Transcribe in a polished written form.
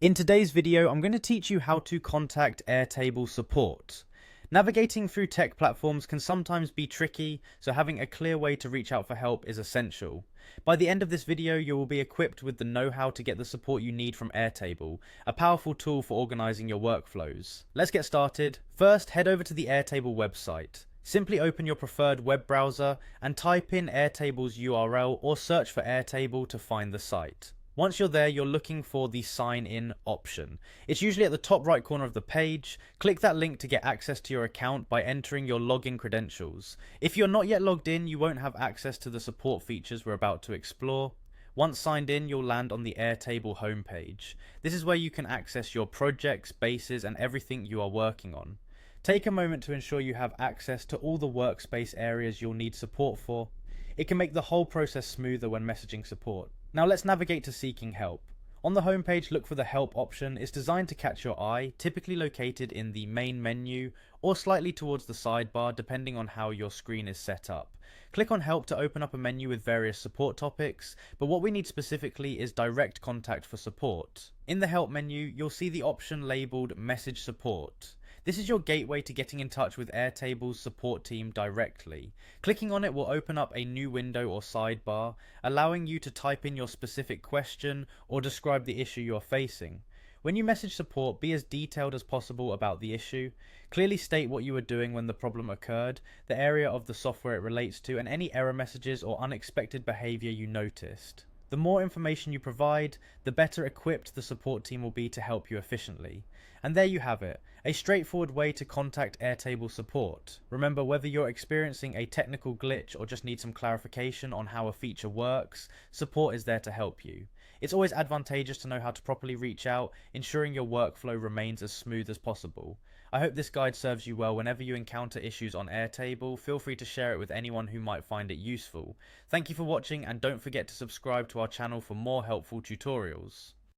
In today's video, I'm going to teach you how to contact Airtable support. Navigating through tech platforms can sometimes be tricky, so having a clear way to reach out for help is essential. By the end of this video, you will be equipped with the know-how to get the support you need from Airtable, a powerful tool for organizing your workflows. Let's get started. First, head over to the Airtable website. Simply open your preferred web browser and type in Airtable's URL or search for Airtable to find the site. Once you're there, you're looking for the sign in option. It's usually at the top right corner of the page. Click that link to get access to your account by entering your login credentials. If you're not yet logged in, you won't have access to the support features we're about to explore. Once signed in, you'll land on the Airtable homepage. This is where you can access your projects, bases, and everything you are working on. Take a moment to ensure you have access to all the workspace areas you'll need support for. It can make the whole process smoother when messaging support. Now let's navigate to seeking help. On the homepage, look for the help option. It's designed to catch your eye, typically located in the main menu or slightly towards the sidebar depending on how your screen is set up. Click on help to open up a menu with various support topics, but what we need specifically is direct contact for support. In the help menu, you'll see the option labeled message support. This is your gateway to getting in touch with Airtable's support team directly. Clicking on it will open up a new window or sidebar, allowing you to type in your specific question or describe the issue you're facing. When you message support, be as detailed as possible about the issue. Clearly state what you were doing when the problem occurred, the area of the software it relates to, and any error messages or unexpected behavior you noticed. The more information you provide, the better equipped the support team will be to help you efficiently. And there you have it, a straightforward way to contact Airtable support. Remember, whether you're experiencing a technical glitch or just need some clarification on how a feature works, support is there to help you. It's always advantageous to know how to properly reach out, ensuring your workflow remains as smooth as possible. I hope this guide serves you well whenever you encounter issues on Airtable. Feel free to share it with anyone who might find it useful. Thank you for watching, and don't forget to subscribe to our channel for more helpful tutorials.